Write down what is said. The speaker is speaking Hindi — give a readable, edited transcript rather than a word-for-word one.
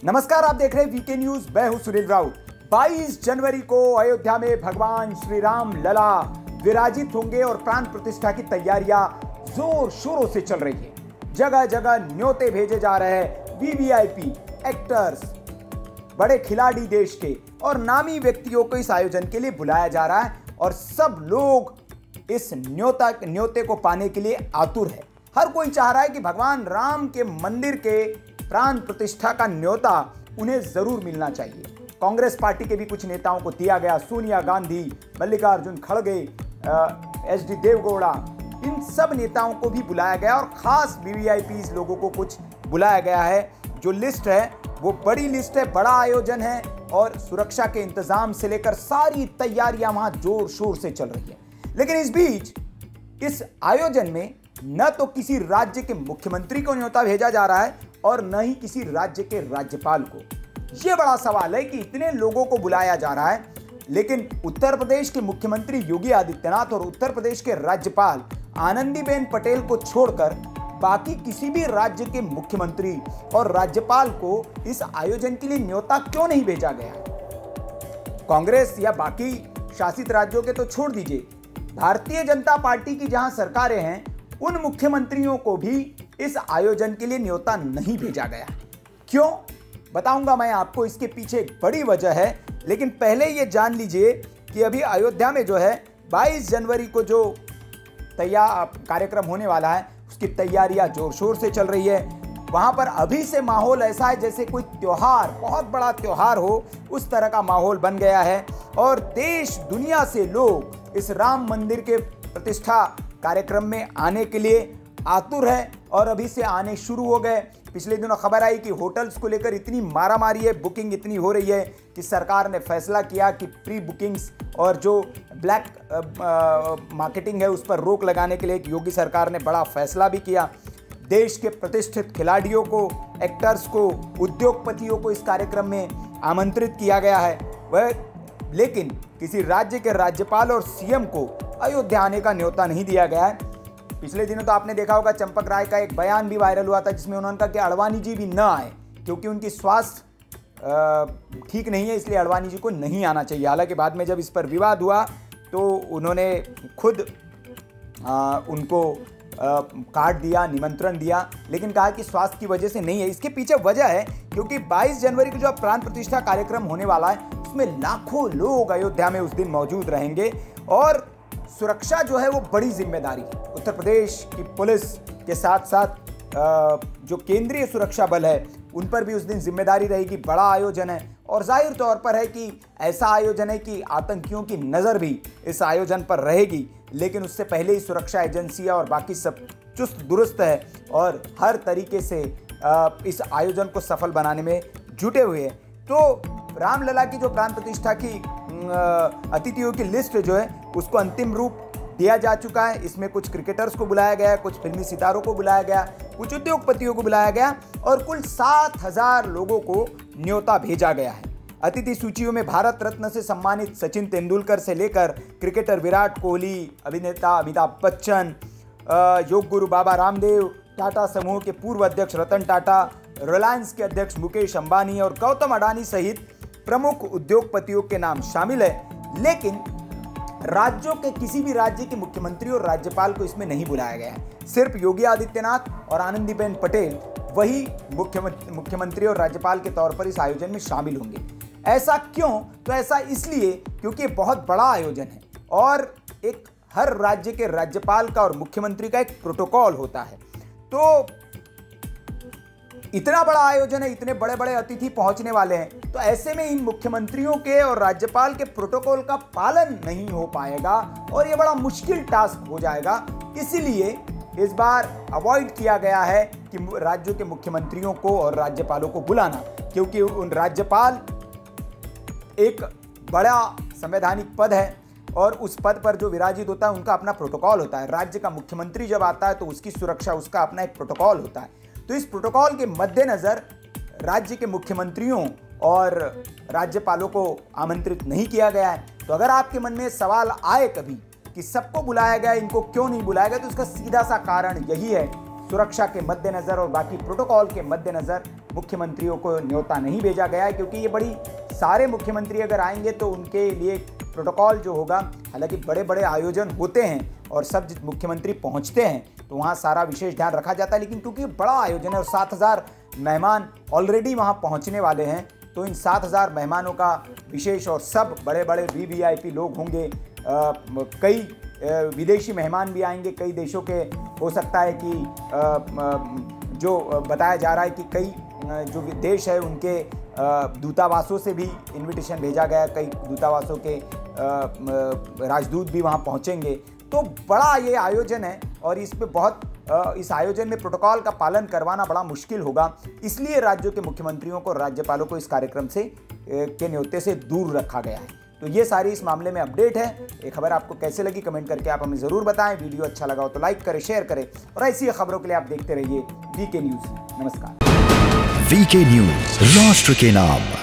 नमस्कार, आप देख रहे हैं वीके न्यूज। मैं हूं सुनील राउत। 22 जनवरी को अयोध्या में भगवान श्री राम लला विराजित होंगे और प्राण प्रतिष्ठा की तैयारियां जोर शोरों से चल रही है। जगह जगह न्योते भेजे जा रहे हैं। वीवीआईपी, एक्टर्स, बड़े खिलाड़ी देश के और नामी व्यक्तियों को इस आयोजन के लिए बुलाया जा रहा है और सब लोग इस न्योते को पाने के लिए आतुर है। हर कोई चाह रहा है कि भगवान राम के मंदिर के प्राण प्रतिष्ठा का न्योता उन्हें जरूर मिलना चाहिए। कांग्रेस पार्टी के भी कुछ नेताओं को दिया गया। सोनिया गांधी, मल्लिकार्जुन खड़गे, एचडी देवगौड़ा, इन सब नेताओं को भी बुलाया गया और खास वीवीआईपी लोगों को कुछ बुलाया गया है। जो लिस्ट है वो बड़ी लिस्ट है, बड़ा आयोजन है और सुरक्षा के इंतजाम से लेकर सारी तैयारियां वहां जोर शोर से चल रही है। लेकिन इस बीच इस आयोजन में न तो किसी राज्य के मुख्यमंत्री को न्योता भेजा जा रहा है और न ही किसी राज्य के राज्यपाल को। यह बड़ा सवाल है कि इतने लोगों को बुलाया जा रहा है, लेकिन उत्तर प्रदेश के मुख्यमंत्री योगी आदित्यनाथ और उत्तर प्रदेश के राज्यपाल आनंदीबेन पटेल को छोड़कर बाकी किसी भी राज्य के मुख्यमंत्री और राज्यपाल को इस आयोजन के लिए न्योता क्यों नहीं भेजा गया? कांग्रेस या बाकी शासित राज्यों के तो छोड़ दीजिए, भारतीय जनता पार्टी की जहां सरकारें हैं उन मुख्यमंत्रियों को भी इस आयोजन के लिए न्योता नहीं भेजा गया। क्यों? बताऊंगा मैं आपको। इसके पीछे एक बड़ी वजह है, लेकिन पहले यह जान लीजिए कि अभी अयोध्या में जो है 22 जनवरी को जो कार्यक्रम होने वाला है उसकी तैयारियां जोर शोर से चल रही है। वहां पर अभी से माहौल ऐसा है जैसे कोई त्योहार, बहुत बड़ा त्योहार हो, उस तरह का माहौल बन गया है और देश दुनिया से लोग इस राम मंदिर के प्रतिष्ठा कार्यक्रम में आने के लिए आतुर है और अभी से आने शुरू हो गए। पिछले दिनों खबर आई कि होटल्स को लेकर इतनी मारामारी है, बुकिंग इतनी हो रही है कि सरकार ने फैसला किया कि प्री बुकिंग्स और जो ब्लैक मार्केटिंग है उस पर रोक लगाने के लिए योगी सरकार ने बड़ा फैसला भी किया। देश के प्रतिष्ठित खिलाड़ियों को, एक्टर्स को, उद्योगपतियों को इस कार्यक्रम में आमंत्रित किया गया है। लेकिन किसी राज्य के राज्यपाल और सीएम को अयोध्या आने का न्योता नहीं दिया गया है। पिछले दिनों तो आपने देखा होगा चंपक राय का एक बयान भी वायरल हुआ था जिसमें उन्होंने कहा कि अडवाणी जी भी न आए क्योंकि उनकी स्वास्थ्य ठीक नहीं है, इसलिए अडवाणी जी को नहीं आना चाहिए। हालांकि बाद में जब इस पर विवाद हुआ तो उन्होंने खुद उनको कार्ड दिया, निमंत्रण दिया, लेकिन कहा कि स्वास्थ्य की वजह से नहीं है। इसके पीछे वजह है क्योंकि 22 जनवरी को जो प्राण प्रतिष्ठा कार्यक्रम होने वाला है उसमें लाखों लोग अयोध्या में उस दिन मौजूद रहेंगे और सुरक्षा जो है वो बड़ी जिम्मेदारी है। उत्तर प्रदेश की पुलिस के साथ साथ जो केंद्रीय सुरक्षा बल है उन पर भी उस दिन जिम्मेदारी रहेगी। बड़ा आयोजन है और जाहिर तौर पर है कि ऐसा आयोजन है कि आतंकियों की नज़र भी इस आयोजन पर रहेगी, लेकिन उससे पहले ही सुरक्षा एजेंसियां और बाकी सब चुस्त दुरुस्त है और हर तरीके से इस आयोजन को सफल बनाने में जुटे हुए हैं। तो रामलला की जो प्राण प्रतिष्ठा की अतिथियों की लिस्ट जो है उसको अंतिम रूप दिया जा चुका है। इसमें कुछ क्रिकेटर्स को बुलाया गया, कुछ फिल्मी सितारों को बुलाया गया, कुछ उद्योगपतियों को बुलाया गया और कुल 7000 लोगों को न्योता भेजा गया है। अतिथि सूचियों में भारत रत्न से सम्मानित सचिन तेंदुलकर से लेकर क्रिकेटर विराट कोहली, अभिनेता अमिताभ बच्चन, योग गुरु बाबा रामदेव, टाटा समूह के पूर्व अध्यक्ष रतन टाटा, रिलायंस के अध्यक्ष मुकेश अंबानी और गौतम अडानी सहित प्रमुख उद्योगपतियों के नाम शामिल है। लेकिन राज्यों के किसी भी राज्य के मुख्यमंत्री और राज्यपाल को इसमें नहीं बुलाया गया है। सिर्फ योगी आदित्यनाथ और आनंदीबेन पटेल वही मुख्यमंत्री और राज्यपाल के तौर पर इस आयोजन में शामिल होंगे। ऐसा क्यों? तो ऐसा इसलिए क्योंकि बहुत बड़ा आयोजन है और एक हर राज्य के राज्यपाल का और मुख्यमंत्री का एक प्रोटोकॉल होता है। तो इतना बड़ा आयोजन है, इतने बड़े बड़े अतिथि पहुंचने वाले हैं, तो ऐसे में इन मुख्यमंत्रियों के और राज्यपाल के प्रोटोकॉल का पालन नहीं हो पाएगा और यह बड़ा मुश्किल टास्क हो जाएगा। इसीलिए इस बार अवॉइड किया गया है कि राज्यों के मुख्यमंत्रियों को और राज्यपालों को बुलाना, क्योंकि उन राज्यपाल एक बड़ा संवैधानिक पद है और उस पद पर जो विराजित होता है उनका अपना प्रोटोकॉल होता है। राज्य का मुख्यमंत्री जब आता है तो उसकी सुरक्षा, उसका अपना एक प्रोटोकॉल होता है। तो इस प्रोटोकॉल के मद्देनजर राज्य के मुख्यमंत्रियों और राज्यपालों को आमंत्रित नहीं किया गया है। तो अगर आपके मन में सवाल आए कभी कि सबको बुलाया गया, इनको क्यों नहीं बुलाया गया, तो उसका सीधा सा कारण यही है, सुरक्षा के मद्देनजर और बाकी प्रोटोकॉल के मद्देनजर मुख्यमंत्रियों को न्योता नहीं भेजा गया है, क्योंकि ये बड़ी सारे मुख्यमंत्री अगर आएंगे तो उनके लिए प्रोटोकॉल जो होगा, हालांकि बड़े बड़े आयोजन होते हैं और सब मुख्यमंत्री पहुंचते हैं तो वहाँ सारा विशेष ध्यान रखा जाता है, लेकिन क्योंकि बड़ा आयोजन है और 7,000 मेहमान ऑलरेडी वहाँ पहुँचने वाले हैं, तो इन 7,000 मेहमानों का विशेष और सब बड़े बड़े VVIP लोग होंगे। कई विदेशी मेहमान भी आएंगे, कई देशों के हो सकता है कि जो बताया जा रहा है कि कई जो देश है उनके दूतावासों से भी इनविटेशन भेजा गया, कई दूतावासों के राजदूत भी वहां पहुंचेंगे। तो बड़ा ये आयोजन है और इस पे बहुत इस आयोजन में प्रोटोकॉल का पालन करवाना बड़ा मुश्किल होगा, इसलिए राज्यों के मुख्यमंत्रियों को, राज्यपालों को इस कार्यक्रम से के न्योते से दूर रखा गया है। तो ये सारी इस मामले में अपडेट है। ये खबर आपको कैसे लगी कमेंट करके आप हमें ज़रूर बताएं। वीडियो अच्छा लगा हो तो लाइक करें, शेयर करें और ऐसी खबरों के लिए आप देखते रहिए VK न्यूज़। नमस्कार। VK न्यूज़, राष्ट्र के नाम।